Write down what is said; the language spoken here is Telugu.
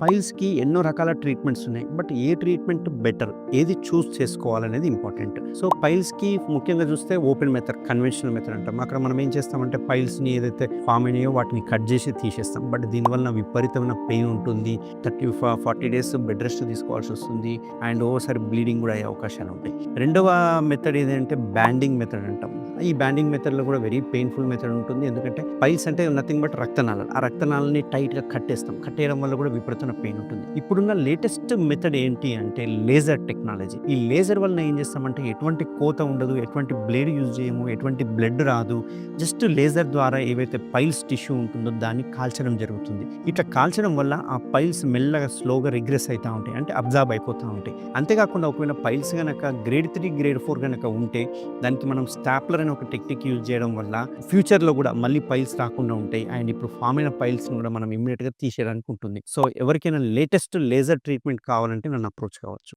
పైల్స్‌కి ఎన్నో రకాల ట్రీట్మెంట్స్ ఉన్నాయి. But A treatment better? ఏది చూజ్ చేసుకోవాలనేది ఇంపార్టెంట్. సో, పైల్స్‌కి ముఖ్యంగా చూస్తే ఓపెన్ మెథడ్, కన్వెన్షనల్ మెథడ్ అంటాం. అక్కడ మనం ఏం చేస్తామంటే పైల్స్‌ని ఏదైతే ఫార్మ్ అయినాయో వాటిని కట్ చేసి తీసేస్తాం. బట్ దీనివలన విపరీతమైన పెయిన్ ఉంటుంది. 40 డేస్ బెడ్ రెస్ట్ తీసుకోవాల్సొస్తుంది. అండ్ ఓసారి బ్లీడింగ్ కూడా అయ్యే అవకాశాలుంటాయి. రెండవ మెథడ్ ఏదంటే బ్యాండింగ్ మెథడ్ అంటాం. ఈ బ్యాండింగ్ మెథడ్‌లో కూడా వెరీ పెయిన్‌ఫుల్ మెథడ్ ఉంటుంది. ఎందుకంటే పైల్స్ అంటే నథింగ్ బట్ రక్తనాళాలు. ఆ రక్తనాళాలని టైట్‌గా కట్టేస్తాం. కట్టేయడం వల్ల కూడా విపరీతమైన పెయిన్ ఉంటుంది. ఇప్పుడున్న లేటెస్ట్ మెథడ్ ఏంటి అంటే లేజర్ టెక్నాలజీ. ఈ లేజర్ వలన ఏం చేస్తామంటే ఎటువంటి కోత ఉండదు, ఎటువంటి బ్లేడ్ యూజ్ చేయము, ఎటువంటి బ్లడ్ రాదు. జస్ట్ లేజర్ ద్వారా ఏవైతే పైల్స్ టిష్యూ ఉంటుందో దాన్ని కాల్చడం జరుగుతుంది. ఇట్లా కాల్చడం వల్ల ఆ పైల్స్ మెల్లగా స్లోగా రిగ్రెస్ అయితా ఉంటాయి. అంటే అబ్జార్బ్ అయిపోతా ఉంటాయి. అంతేకాకుండా ఒకవేళ పైల్స్ గనక గ్రేడ్ 3, గ్రేడ్ 4 గనక ఉంటే దానికి మనం స్టాప్లర్ అనే ఒక టెక్నిక్ యూజ్ చేయడం వల్ల ఫ్యూచర్‌లో కూడా మళ్ళీ పైల్స్ రాకుండా ఉంటాయి. అండ్ ఇప్పుడు ఫార్మ్ అయిన పైల్స్‌ని కూడా మనం ఇమ్మీడియేట్‌గా తీసేయడానికి ఉంటుంది. సో, ఎవరికైనా లేటెస్ట్ లేజర్ ట్రీట్మెంట్ కావాలంటే నన్ను అప్రోచ్ కావచ్చు.